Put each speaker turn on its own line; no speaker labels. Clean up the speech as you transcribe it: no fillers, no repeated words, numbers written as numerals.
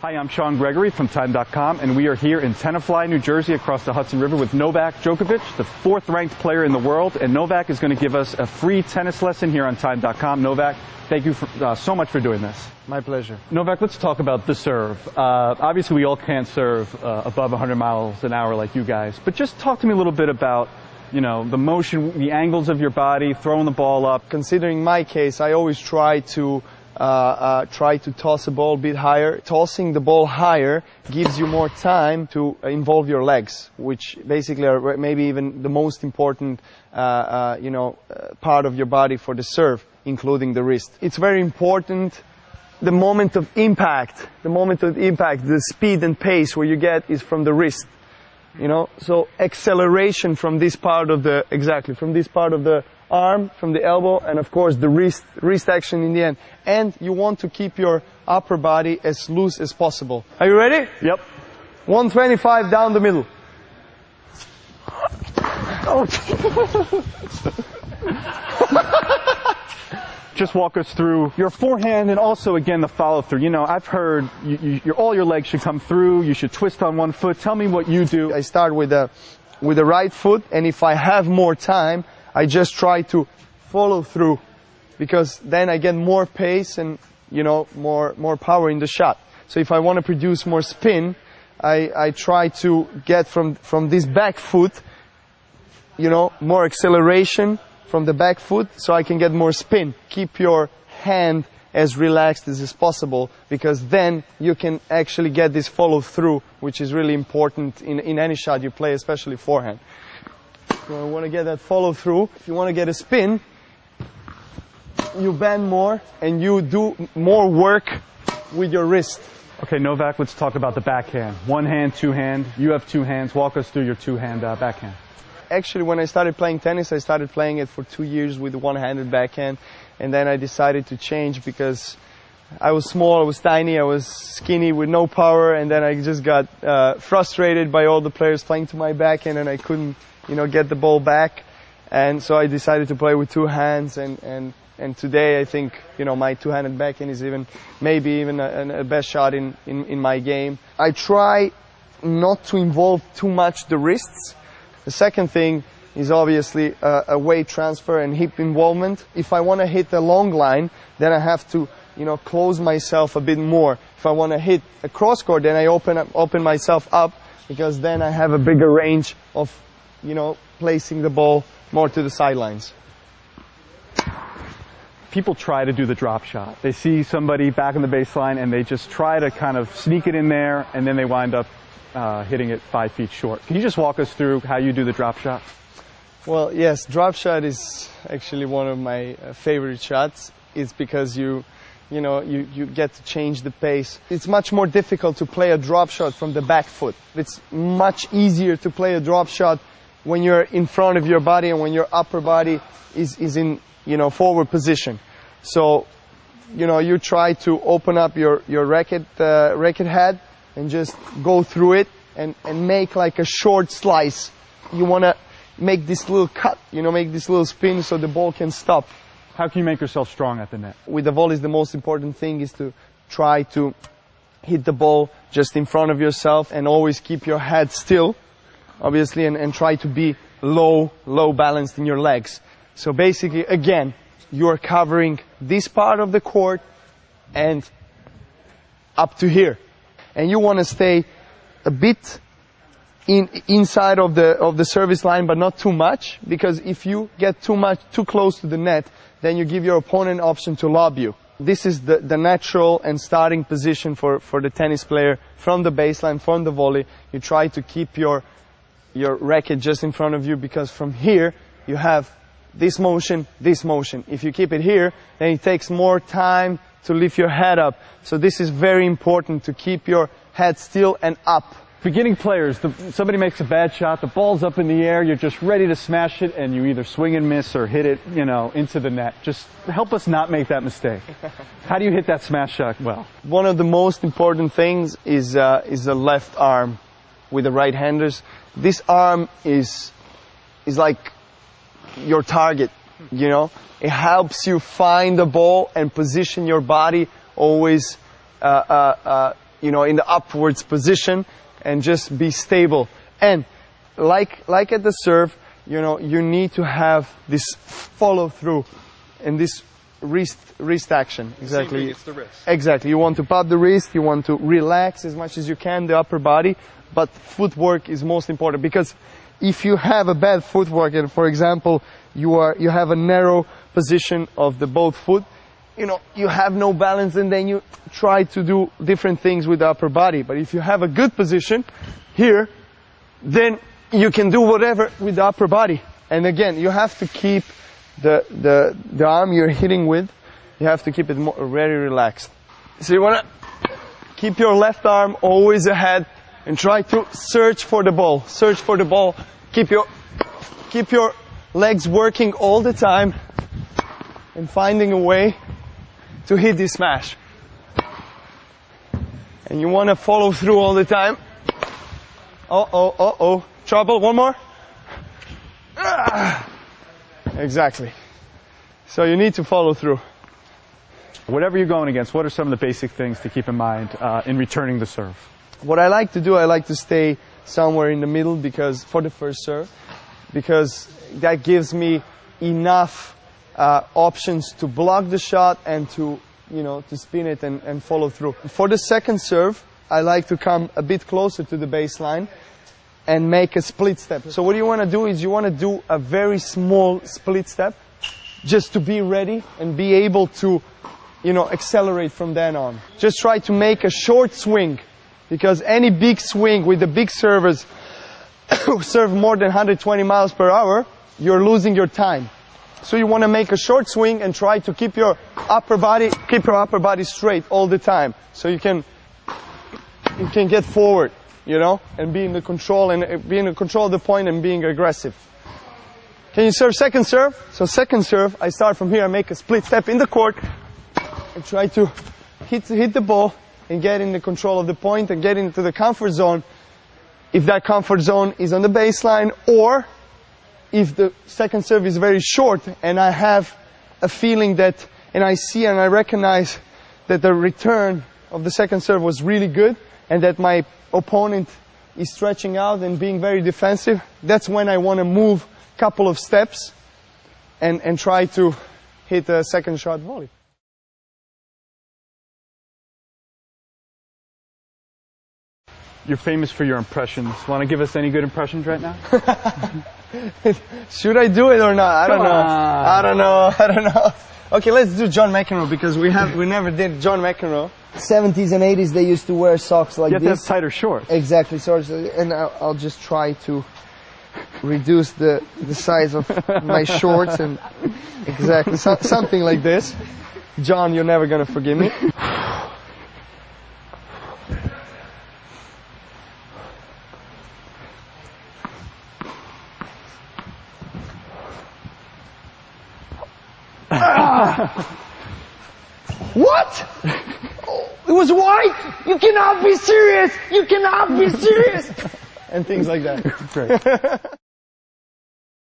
Hi, I'm Sean Gregory from Time.com, and we are here in Tenafly, New Jersey, across the Hudson River with Novak Djokovic, the 4th-ranked player in the world. And Novak is going to give us a free tennis lesson here on Time.com. Novak, thank you so much for doing this.
My pleasure.
Novak, let's talk about the serve. Obviously, we all can't serve above 100 miles an hour like you guys, but just talk to me a little bit about, you know, the motion, the angles of your body, throwing the ball up.
Considering my case, I always try to toss a ball a bit higher. Tossing the ball higher gives you more time to involve your legs, which basically are maybe even the most important part of your body for the serve, including the wrist. It's very important. The moment of impact, the speed and pace where you get is from the wrist. You know, so acceleration from this part of the, from this part of the arm, from the elbow, and of course the wrist action in the end. And you want to keep your upper body as loose as possible. Are you ready?
Yep.
125 down the middle. Oh.
Just walk us through your forehand and also, again, the follow-through. You know, I've heard all your legs should come through, you should twist on one foot. Tell me what you do.
I start with the right foot, and if I have more time, I just try to follow through, because then I get more pace and, you know, more power in the shot. So if I want to produce more spin, I try to get from this back foot, you know, more acceleration from the back foot, so I can get more spin. Keep your hand as relaxed as possible, because then you can actually get this follow through, which is really important in any shot you play, especially forehand. So I want to get that follow through. If you want to get a spin, you bend more and you do more work with your wrist.
Okay, Novak, let's talk about the backhand. One hand, two hand. You have two hands. Walk us through your two-hand backhand.
Actually, when I started playing tennis, I started playing it for 2 years with a one-handed backhand, and then I decided to change because I was small, I was tiny, I was skinny with no power, and then I just got frustrated by all the players playing to my backhand, and I couldn't, you know, get the ball back. And so I decided to play with two hands, and today I think, you know, my two-handed backhand is maybe even a best shot in my game. I try not to involve too much the wrists. The second thing is obviously a weight transfer and hip involvement. If I want to hit a long line, then I have to, you know, close myself a bit more. If I want to hit a cross court, then I open myself up, because then I have a bigger range of, you know, placing the ball more to the sidelines.
People try to do the drop shot. They see somebody back in the baseline and they just try to kind of sneak it in there, and then they wind up hitting it 5 feet short. Can you just walk us through how you do the drop shot?
Well, yes, drop shot is actually one of my favorite shots. It's because you get to change the pace. It's much more difficult to play a drop shot from the back foot. It's much easier to play a drop shot when you're in front of your body and when your upper body is in, you know, forward position. So, you know, you try to open up your racket head and just go through it and make like a short slice. You want to make this little cut, you know, make this little spin so the ball can stop.
How can you make yourself strong at the net?
With the volleys, the most important thing is to try to hit the ball just in front of yourself and always keep your head still, obviously, and try to be low balanced in your legs. So basically, again, you are covering this part of the court and up to here. And you want to stay a bit inside of the service line, but not too much, because if you get too close to the net, then you give your opponent an option to lob you. This is the natural and starting position for the tennis player from the baseline, from the volley. You try to keep your racket just in front of you, because from here you have this motion, this motion. If you keep it here, then it takes more time to lift your head up. So this is very important, to keep your head still and up.
Beginning players, somebody makes a bad shot, the ball's up in the air, you're just ready to smash it, and you either swing and miss or hit it, you know, into the net. Just help us not make that mistake. How do you hit that smash shot well?
One of the most important things is the left arm with the right-handers. This arm is like your target, you know. It helps you find the ball and position your body always you know, in the upwards position and just be stable. And like at the serve, you know, you need to have this follow through and this wrist action. Exactly.
It's the wrist.
Exactly. You want to pop the wrist, you want to relax as much as you can the upper body, but footwork is most important, because if you have a bad footwork and, for example, you have a narrow position of the both foot, you know, you have no balance, and then you try to do different things with the upper body. But if you have a good position here, then you can do whatever with the upper body. And again, you have to keep the arm you're hitting with, you have to keep it very relaxed. So you want to keep your left arm always ahead and try to search for the ball. Search for the ball. Keep your legs working all the time and finding a way to hit this smash. And you want to follow through all the time. Uh-oh. Trouble. One more. Exactly. So you need to follow through.
Whatever you're going against, what are some of the basic things to keep in mind in returning the serve?
What I like to do, I like to stay somewhere in the middle, because for the first serve, because that gives me enough options to block the shot and to, you know, to spin it and follow through. For the second serve, I like to come a bit closer to the baseline and make a split step. So what you want to do is you want to do a very small split step, just to be ready and be able to, you know, accelerate from then on. Just try to make a short swing, because any big swing with the big servers who serve more than 120 miles per hour, you're losing your time. So you want to make a short swing and try to keep your upper body straight all the time, so you can get forward, you know, and be in the control of the point and being aggressive. Can you serve second serve? So second serve, I start from here, I make a split step in the court and try to hit the ball and get in the control of the point and get into the comfort zone, if that comfort zone is on the baseline, or if the second serve is very short and I have a feeling that, and I see and I recognize that the return of the second serve was really good and that my opponent is stretching out and being very defensive, that's when I want to move a couple of steps and try to hit a second shot volley.
You're famous for your impressions. Want to give us any good impressions right now?
Should I do it or not? I don't know. Okay, let's do John McEnroe, because we never did John McEnroe. 70s and 80s, they used to wear socks like this.
You have to have tighter shorts.
Exactly, and I'll just try to reduce the size of my shorts, and exactly something like this. John, you're never gonna forgive me. What? Oh, it was white! You cannot be serious! You cannot be serious! And things like that.
Great.